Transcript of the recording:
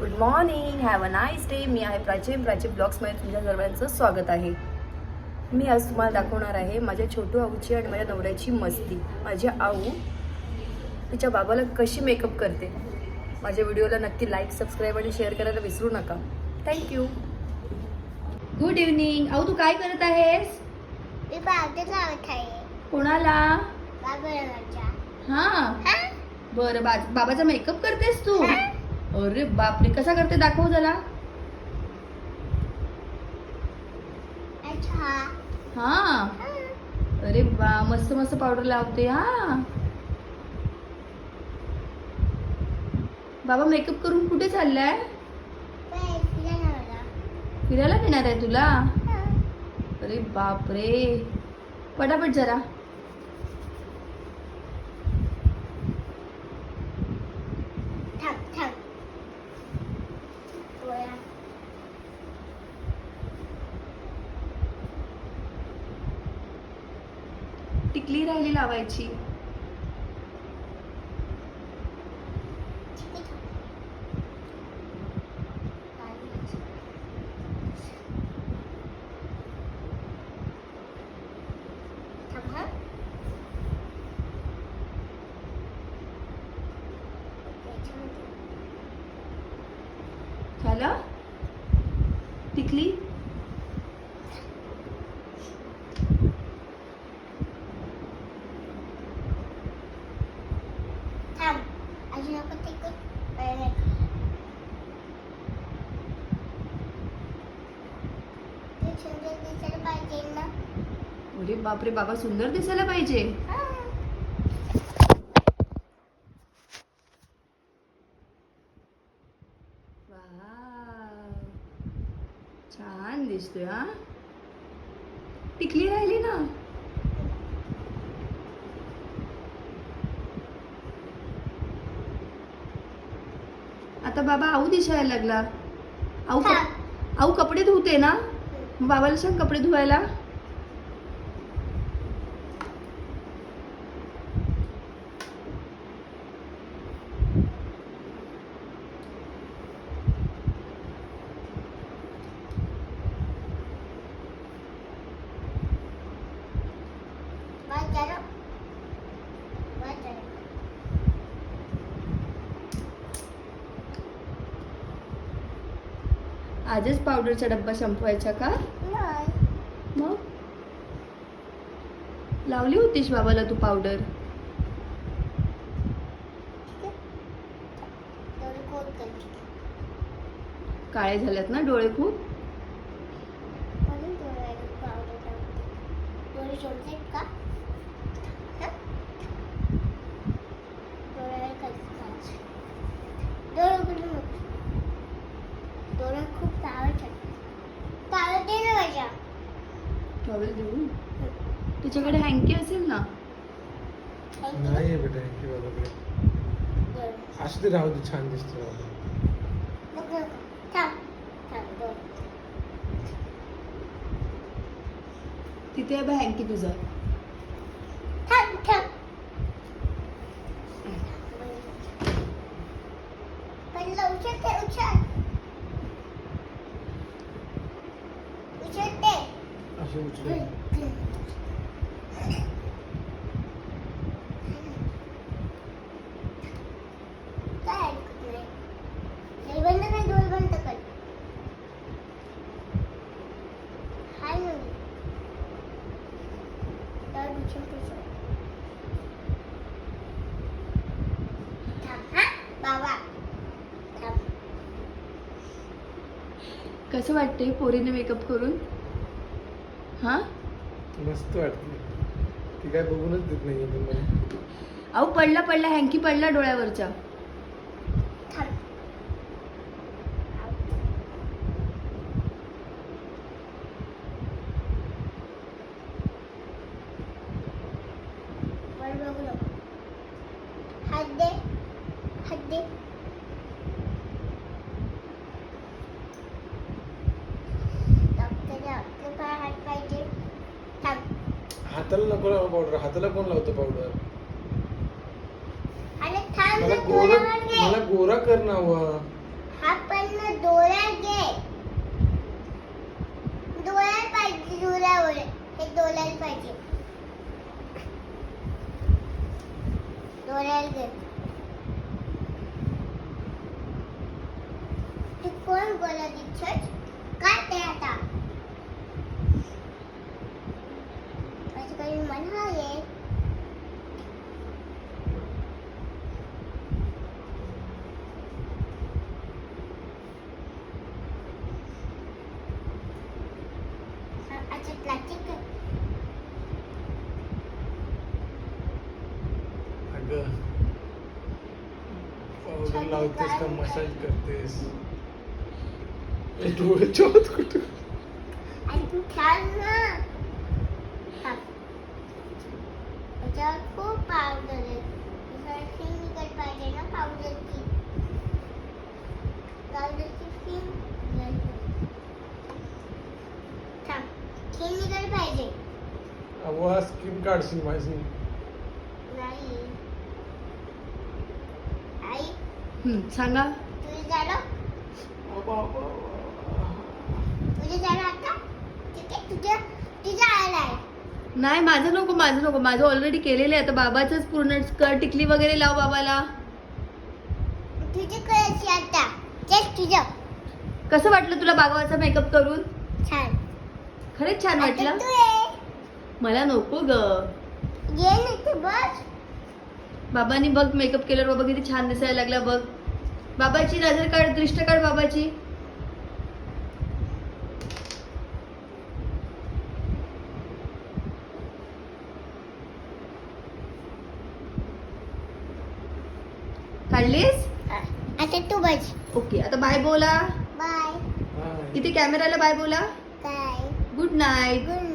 Good morning, have a nice day. मी आहे प्राची ब्लॉग्समध्ये तुमच्या सर्वांचं स्वागत आहे. मी आज तुम्हाला दाखवणार आहे माझ्या छोटू आऊची आणि माझ्या नवऱ्याची मस्ती. माझी आऊ तिच्या बाबाला कशी मेकअप करते. माझ्या व्हिडिओला नक्की लाईक, सबस्क्राईब आणि शेअर करायला विसरू नका. थँक्यू. Good evening. आऊ तू काय करत आहेस? मी पावडर लावत आहे. कोणाला? बाबाच्या. हा बरं, बाबाचा मेकअप करतेस तू? अरे बापरे, कसा करते दाखव जरा. अच्छा. हा अरे वा, मस्त मस्त पावडर लावते. हा बाबा मेकअप करून कुठे चाललाय? फिरायला नेणार आहे तुला? अरे बापरे, पटापट जरा. टिकली राहिली लावायची. झालं? टिकली? अरे बापरे, बाबा सुंदर दिसायला पाहिजे. वाव, छान दिसतोय. हा टिकली राहिली ना. आता बाबा आऊ दिसायला लागला. आऊ कपडे धुते ना. बाबाला सांग कपडे धुवायला. आजच पावडरचा डब्बा संपवायचा का? मग लावली होतीस बाबाला तू पावडर? काळे झाल्यात ना डोळे खूप. टॉवेल देऊ? तुझ्याकडे हँकी असेल ना? नाही बेटा, हँकी बाबाकडे असू दे, राहू दे, छान दिसतो. तिथे आहे बघ हँकी तुझं. असे उचलून कसं वाटते पोरीने मेकअप करून? हा मस्त वाटते. ती काय बघूनच देत नाहीये तुम्हाला. आऊ पडला हँकी पडला डोळ्यावरच्या. हाताला नको लावा पावडर. हाताला कोण लावतं पावडर? अरे थांब मला ना, गोरा डोळ्यावर घे. मला गोरा कर ना. हात पाय बोलत इच्छेस काय ते आता असं काही म्हणा आहे अच्छा प्लास्टिक अगं पावडर लावतेस का मसाज करतेस हे डोळे चोत कुठे आणि तू खेळ ना त्याच्यावर खूप पावडर आहे फिल्म निघत पाहिजे ना पावडरची फिल्म फिल्म निघत पाहिजे अवा स्किन काढशील माझी नाही आई सांगा. तुझं झालं तुझं झालं आता ठीक आहे तुझं आलाय नाही माझं नको माझं ऑलरेडी केलेलं आहे. आता बाबाचंच पूर्ण टिकली वगैरे लाव बाबाला. तुझं करायची आता चल तुझं कसं वाटलं तुला बाबाचा मेकअप करून? छान खरंच छान आता वाटलं. तू ये मला नको ग. ये ना तू बस बाबांनी बघ मेकअप केल्यावर बाबा किती छान दिसायला लागला बघ. बाबाची नजर काढ, दृष्ट काढ बाबाची. काढलीस? आता तू बस ओके आता बाय बोला. Bye hi. इथे कॅमेराला बाय बोला. काय गुड नाईट. गुड